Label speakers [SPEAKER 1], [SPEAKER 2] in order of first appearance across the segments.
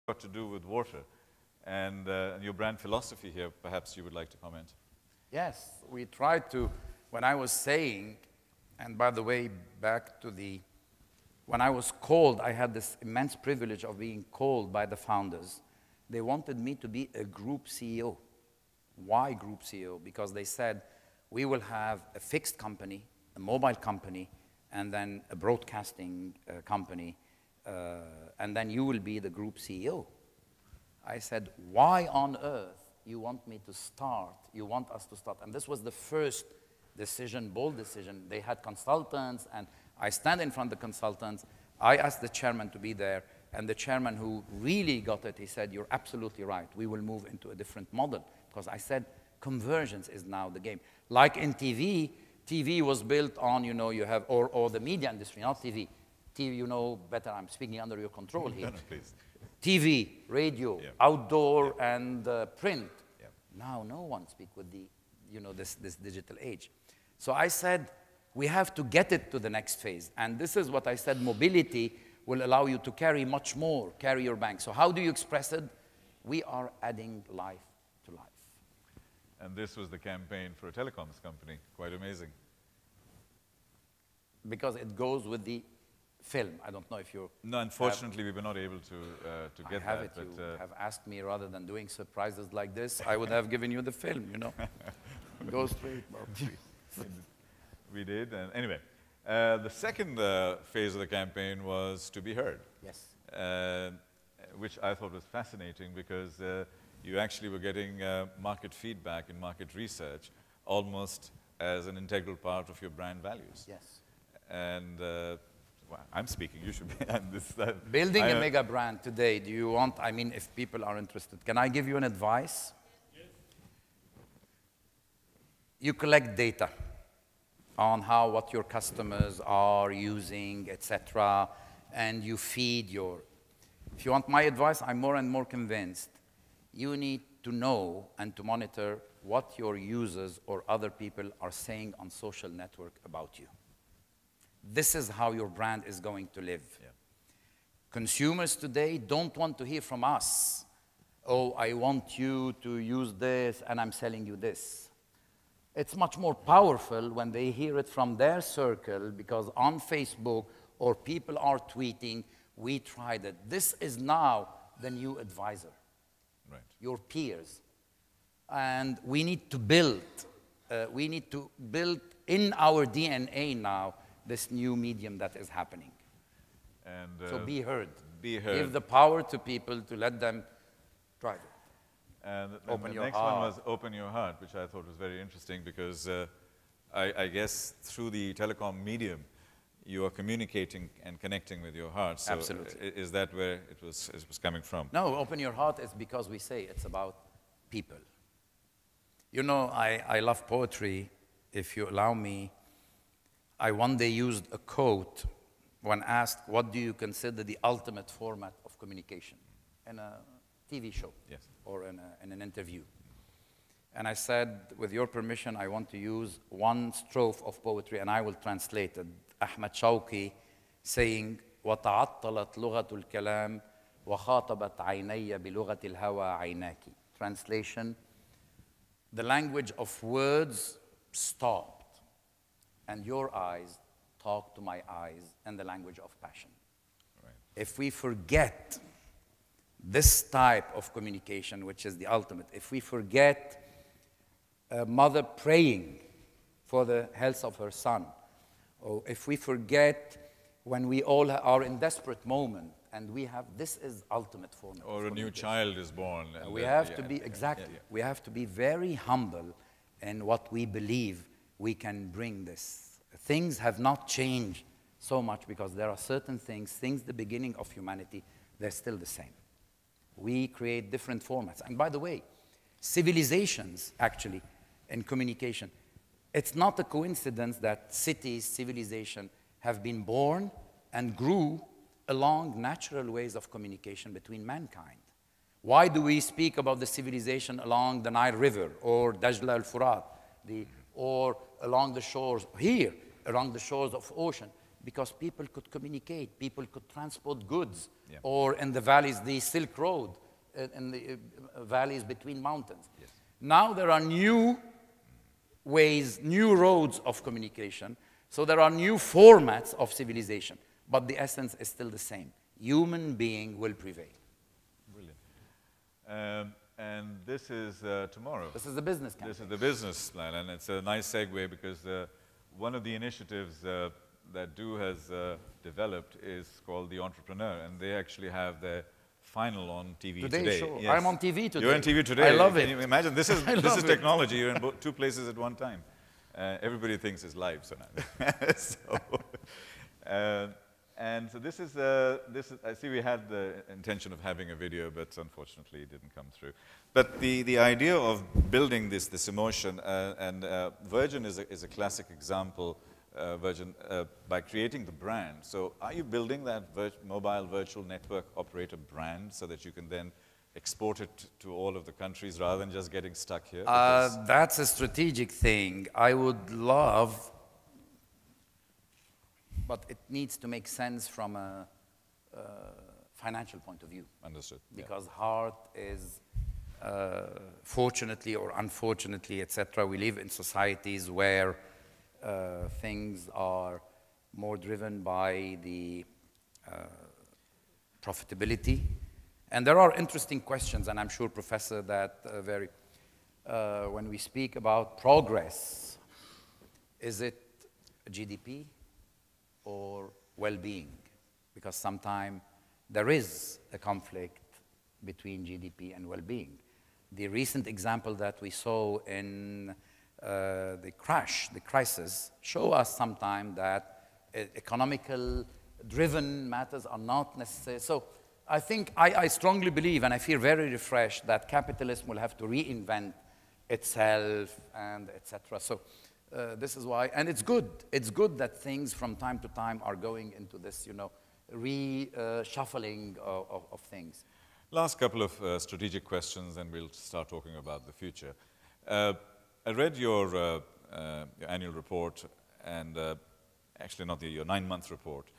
[SPEAKER 1] got to do with water. And your brand philosophy here, perhaps you would like to comment.
[SPEAKER 2] Yes, we tried to, when I was saying, and by the way, back to the, when I was called, I had this immense privilege of being called by the founders. They wanted me to be a group CEO. Why group CEO? Because they said, we will have a fixed company, a mobile company, and then a broadcasting company, and then you will be the group CEO. I said, why on earth you want me to start? You want us to start? And this was the first decision, bold decision. They had consultants, and I stand in front of the consultants. I asked the chairman to be there, and the chairman who really got it, he said, you're absolutely right. We will move into a different model. Because I said, convergence is now the game. Like in TV, TV was built on, you know, you have, or the media industry, not TV. TV, you know better, I'm speaking under your control here.
[SPEAKER 1] No, please.
[SPEAKER 2] TV, radio, outdoor, and print. Now no one speaks with the, you know, this digital age. So I said, we have to get it to the next phase. And this is what I said, mobility will allow you to carry much more, carry your bank. So how do you express it? We are adding life to life.
[SPEAKER 1] And this was the campaign for a telecoms company. Quite amazing.
[SPEAKER 2] Because it goes with the film. I don't know if you...
[SPEAKER 1] No, unfortunately, we were not able to get that.
[SPEAKER 2] It. You have asked me rather than doing surprises like this, I would have given you the film, you know. Go straight, Bob.
[SPEAKER 1] We did. And anyway, the second phase of the campaign was to be heard.
[SPEAKER 2] Yes.
[SPEAKER 1] Which I thought was fascinating because you actually were getting market feedback and market research almost as an integral part of your brand values.
[SPEAKER 2] Yes.
[SPEAKER 1] And well, I'm speaking, you should be.
[SPEAKER 2] Building a mega brand today, do you want, I mean, if people are interested, can I give you an advice? Yes. You collect data on what your customers are using, etc., and you feed your, if you want my advice, I'm more and more convinced you need to know and to monitor what your users or other people are saying on social network about you. This is how your brand is going to live. Yeah. Consumers today don't want to hear from us, oh, I want you to use this and I'm selling you this. It's much more powerful when they hear it from their circle because on Facebook or people are tweeting, we tried it. This is now the new advisor, right. Your peers. And we need to build in our DNA now this new medium that is happening. And so be heard.
[SPEAKER 1] Be heard.
[SPEAKER 2] Give the power to people to let them try it.
[SPEAKER 1] And the next one was Open Your Heart, which I thought was very interesting because I guess through the telecom medium, you are communicating and connecting with your heart. So
[SPEAKER 2] absolutely.
[SPEAKER 1] Is that where it was coming from?
[SPEAKER 2] No, Open Your Heart is because we say it's about people. You know, I love poetry. If you allow me, I one day used a quote when asked, what do you consider the ultimate format of communication in a TV show or in an interview? And I said, with your permission, I want to use one strophe of poetry, and I will translate it. Ahmed Shawqi saying, وَتَعَطَّلَتْ لُغَةُ الْكَلَامِ وَخَاطَبَتْ عَيْنَيَّ بِلُغَةِ الْهَوَى عَيْنَاكِ. Translation, the language of words stopped, and your eyes talk to my eyes in the language of passion. Right. If we forget this type of communication, which is the ultimate, if we forget a mother praying for the health of her son, or if we forget when we all are in desperate moment, and we have, this is ultimate form.
[SPEAKER 1] Or a new child is born.
[SPEAKER 2] And we have to be, exactly, we have to be very humble in what we believe we can bring this. Things have not changed so much because there are certain things, since the beginning of humanity, they're still the same. We create different formats. And by the way, civilizations, actually, in communication, it's not a coincidence that cities, civilization, have been born and grew along natural ways of communication between mankind. Why do we speak about the civilization along the Nile River or Dajla al-Furat, or along the shores here, along the shores of ocean? because people could communicate, people could transport goods,
[SPEAKER 1] Yeah.
[SPEAKER 2] or in the valleys, the Silk Road, in the valleys between mountains.
[SPEAKER 1] Yes.
[SPEAKER 2] Now there are new ways, new roads of communication, so there are new formats of civilization, but the essence is still the same. Human being will prevail.
[SPEAKER 1] Brilliant. And this is tomorrow.
[SPEAKER 2] This is the business campaign.
[SPEAKER 1] This is the business plan, and it's a nice segue because one of the initiatives that DO has developed is called The Entrepreneur, and they actually have their final on TV today.
[SPEAKER 2] Show.
[SPEAKER 1] Yes.
[SPEAKER 2] I'm on TV today.
[SPEAKER 1] You're on TV today.
[SPEAKER 2] I love it.
[SPEAKER 1] Can you imagine? This is technology. You're in two places at one time. Everybody thinks it's live, so now. And so this is, I see we had the intention of having a video, but unfortunately it didn't come through. But the idea of building this emotion, and Virgin is a classic example, Virgin, by creating the brand. So are you building that mobile virtual network operator brand so that you can then export it to all of the countries rather than just getting stuck here?
[SPEAKER 2] That's a strategic thing. I would love, but it needs to make sense from a financial point of view.
[SPEAKER 1] Understood.
[SPEAKER 2] Because heart is, fortunately or unfortunately, etc., we live in societies where things are more driven by the profitability. And there are interesting questions, and I'm sure, Professor, that when we speak about progress, is it GDP or well-being? Because sometimes there is a conflict between GDP and well-being. The recent example that we saw in the crisis, show us sometimes that economical driven matters are not necessary. So I think I strongly believe, and I feel very refreshed, that capitalism will have to reinvent itself and etc. So this is why, and it's good. It's good that things from time to time are going into this, reshuffling of things.
[SPEAKER 1] Last couple of strategic questions, and we'll start talking about the future. I read your annual report, and actually not your 9-month report,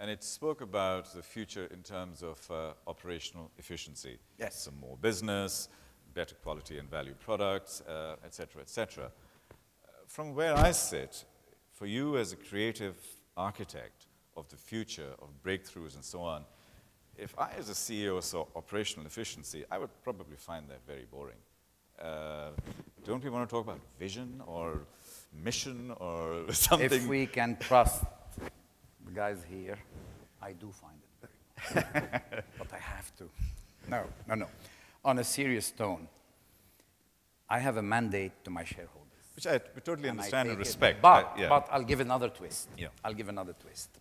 [SPEAKER 1] and it spoke about the future in terms of operational efficiency.
[SPEAKER 2] Yes.
[SPEAKER 1] Some more business, better quality and value products, et cetera, et cetera. From where I sit, for you as a creative architect of the future, of breakthroughs and so on, if I as a CEO saw operational efficiency, I would probably find that very boring. Don't we want to talk about vision or mission or something?
[SPEAKER 2] If we can trust the guys here, I do find it very but I have to. No. On a serious tone, I have a mandate to my shareholders.
[SPEAKER 1] Which I totally understand and respect.
[SPEAKER 2] But I'll give another twist.
[SPEAKER 1] Yeah.
[SPEAKER 2] I'll give another twist.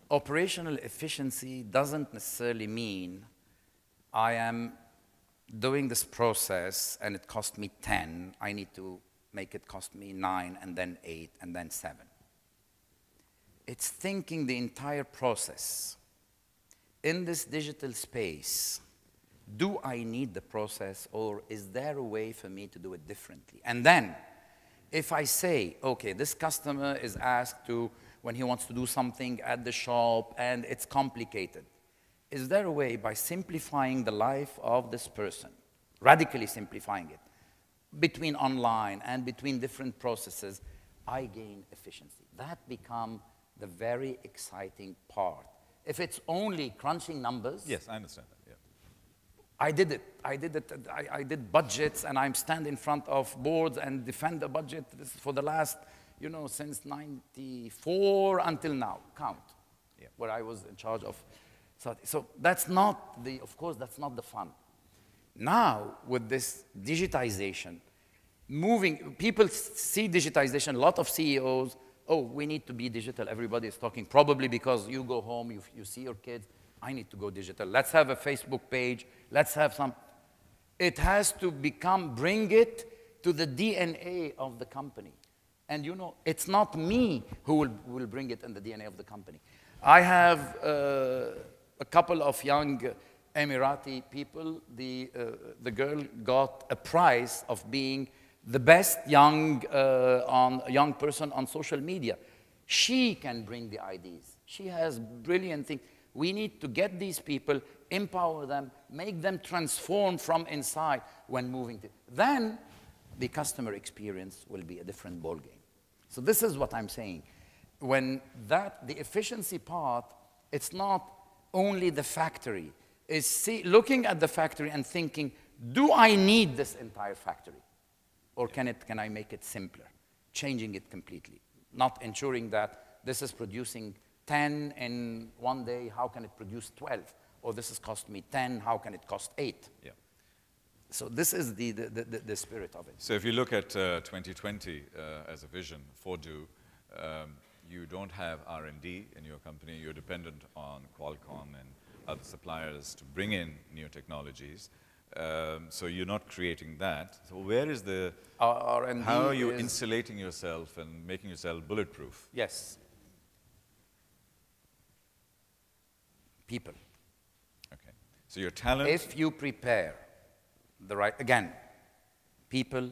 [SPEAKER 2] Operational efficiency doesn't necessarily mean I am doing this process and it cost me 10, I need to make it cost me 9 and then 8 and then 7. It's thinking the entire process. In this digital space, do I need the process, or is there a way for me to do it differently? And then, if I say, okay, this customer is asked to, when he wants to do something at the shop and it's complicated, is there a way, by simplifying the life of this person, radically simplifying it, between online and between different processes, I gain efficiency? That becomes the very exciting part. If it's only crunching numbers.
[SPEAKER 1] Yes, I understand that, yeah.
[SPEAKER 2] I did it. I did budgets, and I'm standing in front of boards and defend the budget for the last, since 94 until now, count, yeah, where I was in charge of. So that's not of course, that's not the fun. Now, with this digitization, people see digitization, a lot of CEOs, oh, we need to be digital, everybody is talking, probably because you go home, you see your kids, I need to go digital. Let's have a Facebook page, let's have some. It has to bring it to the DNA of the company. And it's not me who will bring it in the DNA of the company. I have a couple of young Emirati people. The girl got a prize of being the best young person on social media. She can bring the ideas. She has brilliant things. We need to get these people, empower them, make them transform from inside when moving to. Then the customer experience will be a different ballgame. So this is what I'm saying. When the efficiency part, it's not only the factory. It's looking at the factory and thinking, do I need this entire factory? Or can I make it simpler? Changing it completely. Not ensuring that this is producing 10 in one day, how can it produce 12? Or this has cost me 10, how can it cost 8?
[SPEAKER 1] Yeah.
[SPEAKER 2] So this is the spirit of it.
[SPEAKER 1] So if you look at 2020 as a vision for Do, you don't have R&D in your company. You're dependent on Qualcomm and other suppliers to bring in new technologies. So you're not creating that. So where is the,
[SPEAKER 2] R&D
[SPEAKER 1] how are you insulating yourself and making yourself bulletproof?
[SPEAKER 2] Yes. People.
[SPEAKER 1] Okay. So your talent.
[SPEAKER 2] If you prepare the right, again, people,